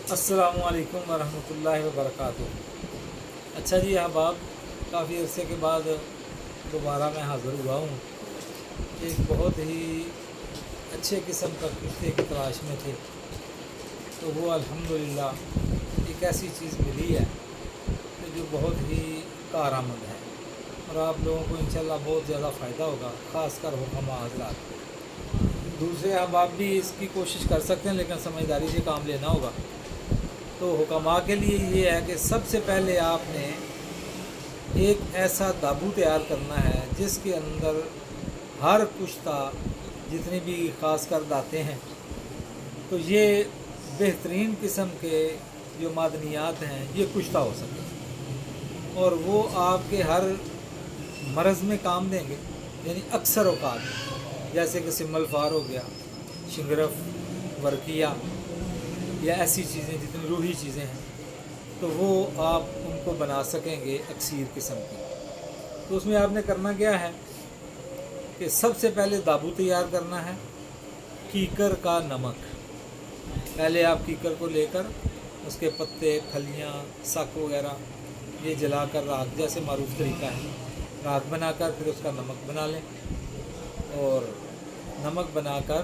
अस्सलामुअलैकुम वरहमतुल्लाहि वबरकातुहू। अच्छा जी अहबाब, काफ़ी अरसे के बाद दोबारा मैं हाज़िर हुआ हूँ। एक बहुत ही अच्छे किस्म का कुत्ते की तलाश में थे, तो वो अल्हम्दुलिल्लाह एक ऐसी चीज़ मिली है कि जो बहुत ही कारआमद है और आप लोगों को इंशाल्लाह बहुत ज़्यादा फ़ायदा होगा, ख़ासकर हुक्मा हज़रात। दूसरे अहबाब भी इसकी कोशिश कर सकते हैं, लेकिन समझदारी से काम लेना होगा। तो हुक्मा के लिए ये है कि सबसे पहले आपने एक ऐसा दाबू तैयार करना है जिसके अंदर हर कुश्ता जितनी भी ख़ास कर दाते हैं, तो ये बेहतरीन किस्म के जो मादनियात हैं ये कुश्ता हो सके और वो आपके हर मरज़ में काम देंगे। यानी अक्सर औकात जैसे कि सिमल फार हो गया, शिंगरफ, वर्किया या ऐसी चीज़ें जितनी रूही चीज़ें हैं, तो वो आप उनको बना सकेंगे अक्सीर किस्म की। तो उसमें आपने करना क्या है कि सबसे पहले दाबू तैयार करना है, कीकर का नमक। पहले आप कीकर को लेकर उसके पत्ते, फलियाँ, सक वगैरह ये जलाकर राख, जैसे मारूफ तरीका है, राख बनाकर फिर उसका नमक बना लें। और नमक बनाकर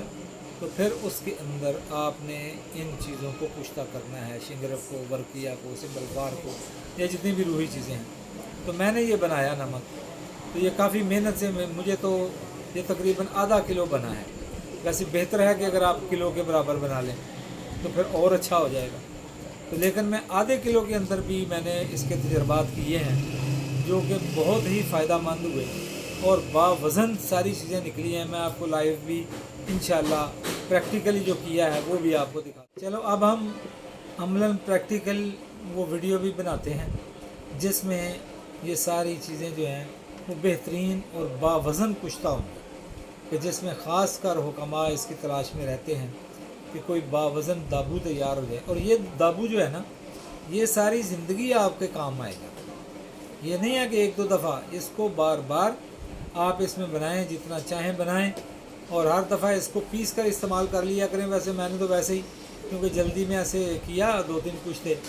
तो फिर उसके अंदर आपने इन चीज़ों को कुश्ता करना है, शिंगरफ को, वर्किया को, सिंबलवार को, या जितनी भी रूही चीज़ें हैं। तो मैंने ये बनाया नमक, तो ये काफ़ी मेहनत से मुझे तो ये तकरीबन आधा किलो बना है। वैसे बेहतर है कि अगर आप किलो के बराबर बना लें तो फिर और अच्छा हो जाएगा। तो लेकिन मैं आधे किलो के अंदर भी मैंने इसके तजर्बात किए हैं जो कि बहुत ही फ़ायदेमंद हुए और बावज़न सारी चीज़ें निकली हैं। मैं आपको लाइव भी इंशाल्लाह प्रैक्टिकली जो किया है वो भी आपको दिखा। चलो अब हम अमलन प्रैक्टिकल वो वीडियो भी बनाते हैं जिसमें ये सारी चीज़ें जो हैं वो बेहतरीन और बावज़न कुश्ता होंगे, कि जिसमें ख़ास कर हुक्मा इसकी तलाश में रहते हैं कि कोई बावज़न दाबू तैयार हो जाए। और ये दाबू जो है ना, ये सारी ज़िंदगी आपके काम आएगा। ये नहीं है कि एक दो दफ़ा, इसको बार बार आप इसमें बनाएं, जितना चाहें बनाएं और हर दफ़ा इसको पीस कर इस्तेमाल कर लिया करें। वैसे मैंने तो वैसे ही, क्योंकि जल्दी में ऐसे किया, 2-3 कुश्ते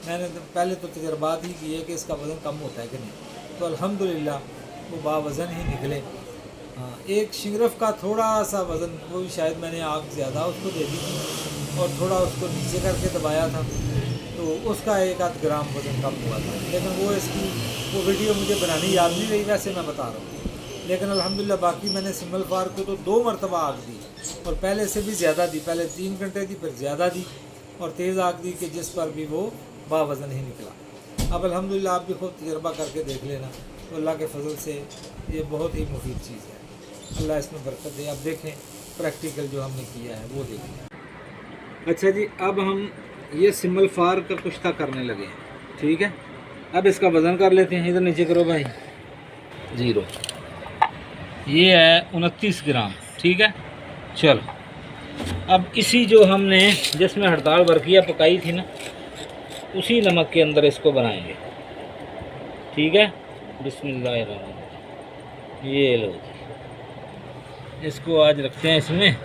मैंने तो पहले तो तजर्बात ही किए कि इसका वज़न कम होता है कि नहीं, तो अल्हम्दुलिल्लाह वो बावज़न ही निकले। हाँ, एक शिंगरफ का थोड़ा सा वज़न, वो भी शायद मैंने आग ज़्यादा उसको दे दी थी और थोड़ा उसको नीचे करके दबाया था, तो उसका 1-8 ग्राम वज़न कम हुआ था। लेकिन वो इसकी वो वीडियो मुझे बनानी याद नहीं रही, वैसे मैं बता रहा हूँ। लेकिन अल्हम्दुलिल्लाह बाकी मैंने सिमल फार को तो 2 मरतबा आग दी और पहले से भी ज़्यादा दी। पहले 3 घंटे दी, फिर ज़्यादा दी और तेज़ आग दी कि जिस पर भी वो बावज़न ही निकला। अब अल्हम्दुलिल्लाह आप भी खुद तजर्बा करके देख लेना, तो अल्लाह के फजल से ये बहुत ही मुफीद चीज़ है। अल्लाह इसमें बरकत दे। आप देखें प्रैक्टिकल जो हमने किया है वो देखें। अच्छा जी, अब हम ये सिमल फार का कुश्ता करने लगे हैं, ठीक है। अब इसका वज़न कर लेते हैं। इधर नीचे करो भाई, 0। ये है 29 ग्राम, ठीक है। चलो अब इसी जो हमने जिसमें हड़ताल वर्किया पकाई थी ना, उसी नमक के अंदर इसको बनाएंगे, ठीक है। बिस्मिल्लाहिर्रहमानिर्रहीम। ये लो, इसको आज रखते हैं इसमें।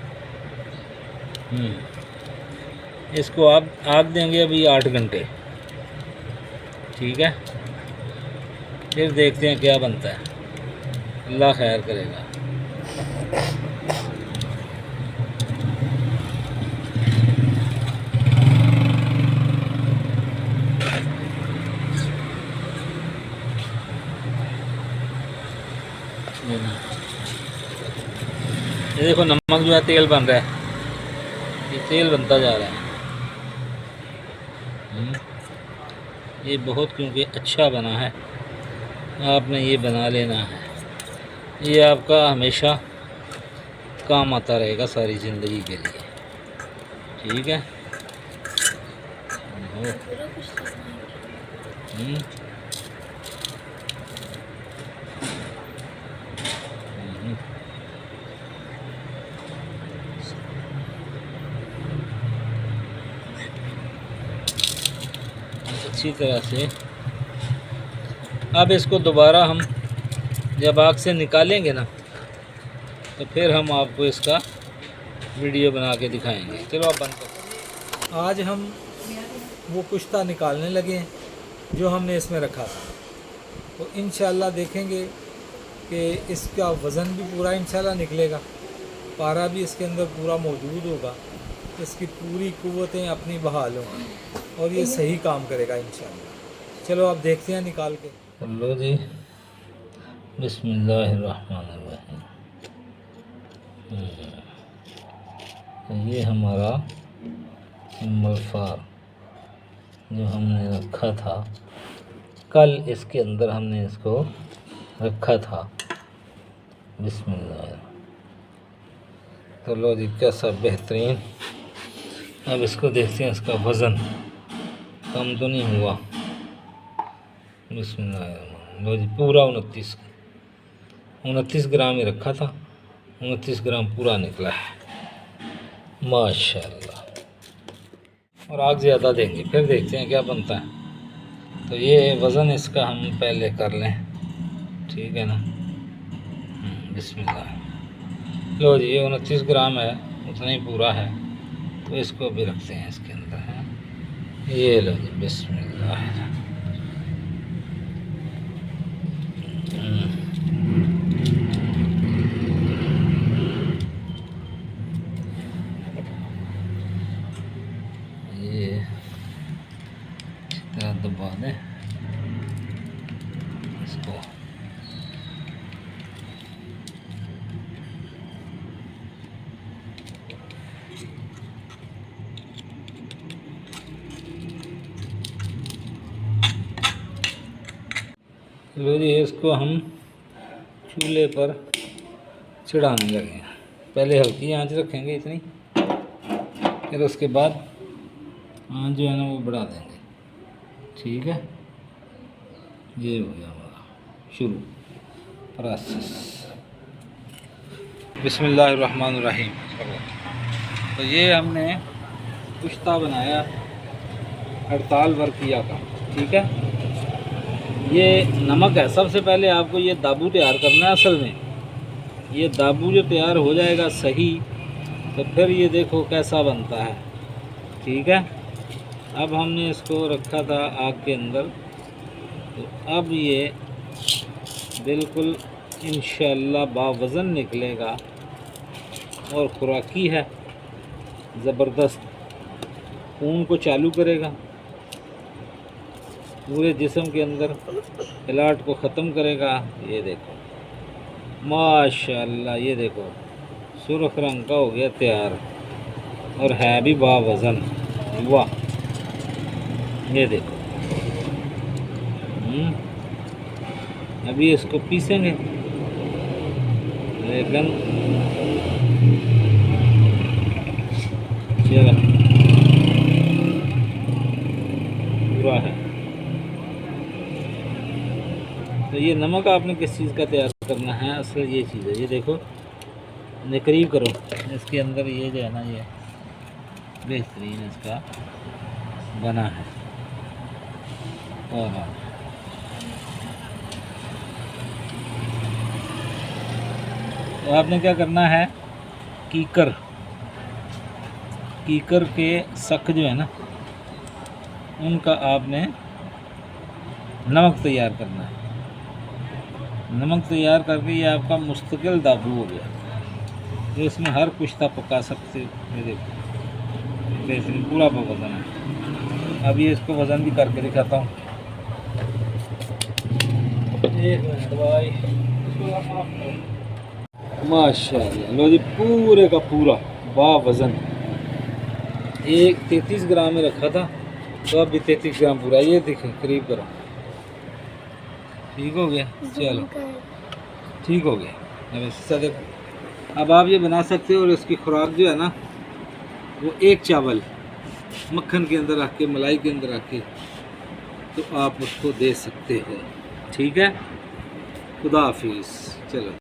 इसको आप आग देंगे अभी 8 घंटे, ठीक है। फिर देखते हैं क्या बनता है, अल्लाह खैर करेगा। ये देखो नमक जो है तेल बन रहा है, ये तेल बनता जा रहा है। ये बहुत क्योंकि अच्छा बना है, आपने ये बना लेना है। ये आपका हमेशा काम आता रहेगा सारी ज़िंदगी के लिए, ठीक है। अच्छी तरह से अब इसको दोबारा हम जब आग से निकालेंगे ना, तो फिर हम आपको इसका वीडियो बना के दिखाएंगे। चलो आप बंद करो। आज हम वो कुश्ता निकालने लगे हैं जो हमने इसमें रखा था। तो इंशाल्लाह देखेंगे कि इसका वज़न भी पूरा इंशाल्लाह निकलेगा, पारा भी इसके अंदर पूरा मौजूद होगा, इसकी पूरी कुव्वतें अपनी बहाल होंगी और ये सही काम करेगा इंशाल्लाह। चलो आप देखते हैं निकाल के। लो जी, बिस्मिल्लाहिर्रहमानिर्रहीम। ये हमारा मल्फार जो हमने रखा था कल, इसके अंदर हमने इसको रखा था। बिस्मिल्लाह। तो लो जी, कैसा बेहतरीन। अब इसको देखते हैं, इसका वज़न कम तो नहीं हुआ। बिस्मिल्लाह। लो जी, पूरा 29 ग्राम ही रखा था, 29 ग्राम पूरा निकला है माशाल्लाह। और आग ज़्यादा देंगे, फिर देखते हैं क्या बनता है। तो ये वज़न इसका हम पहले कर लें, ठीक है ना। बिस्मिल्लाह। लो जी, ये 29 ग्राम है, उतना ही पूरा है, तो इसको भी रखते हैं इसके अंदर है। ये लो जी, बिस्मिल्लाह। ये दबा दें इसको। लो जी, इसको हम चूल्हे पर चढ़ाने लगे। पहले हल्की आंच रखेंगे इतनी, फिर उसके बाद आंच जो है ना वो बढ़ा देंगे, ठीक है। ये हो गया हमारा शुरू प्रोसेस। बिस्मिल्लाहिर्रहमानिर्रहीम। तो ये हमने कुश्ता बनाया 48 वर्ग किया था, ठीक है। ये नमक है। सबसे पहले आपको ये दाबू तैयार करना है। असल में ये दाबू जो तैयार हो जाएगा सही, तो फिर ये देखो कैसा बनता है, ठीक है। अब हमने इसको रखा था आग के अंदर, तो अब ये बिल्कुल इंशाअल्लाह बावज़न निकलेगा और खुराकी है, ज़बरदस्त। खून को चालू करेगा, पूरे जिस्म के अंदर इलाट को ख़त्म करेगा। ये देखो माशाअल्लाह, ये देखो सुर्ख रंग का हो गया तैयार और है भी बावज़न। वाह, ये देखो। अभी इसको पीसेंगे, लेकिन चलो पूरा है। तो ये नमक आपने किस चीज़ का तैयार करना है, असल ये चीज़ है। ये देखो, करीब करो इसके अंदर, ये जो है ना ये बेहतरीन इसका बना है। और तो आपने क्या करना है, कीकर के सक जो है ना उनका आपने नमक तैयार करना है। नमक तैयार करके ये आपका मुस्तकिल दाबू हो गया, तो इसमें हर कुश्ता पका सकते। ये देखो बेहतरीन पूरा वज़न है। अब ये इसको वज़न भी करके दिखाता हूँ। एक मिनट भाई, माशाल्लाह। लो जी, पूरे का पूरा बावज़न 33 ग्राम में रखा था, तो अब भी 33 ग्राम पूरा। ये देखें, करीब करो, ठीक हो गया। चलो ठीक हो गया। अब इससे देखो, अब आप ये बना सकते हो। और इसकी खुराक जो है ना वो एक चावल मक्खन के अंदर रख के, मलाई के अंदर रख के, तो आप उसको दे सकते हो, ठीक है। खुदा हाफिज़। चलो।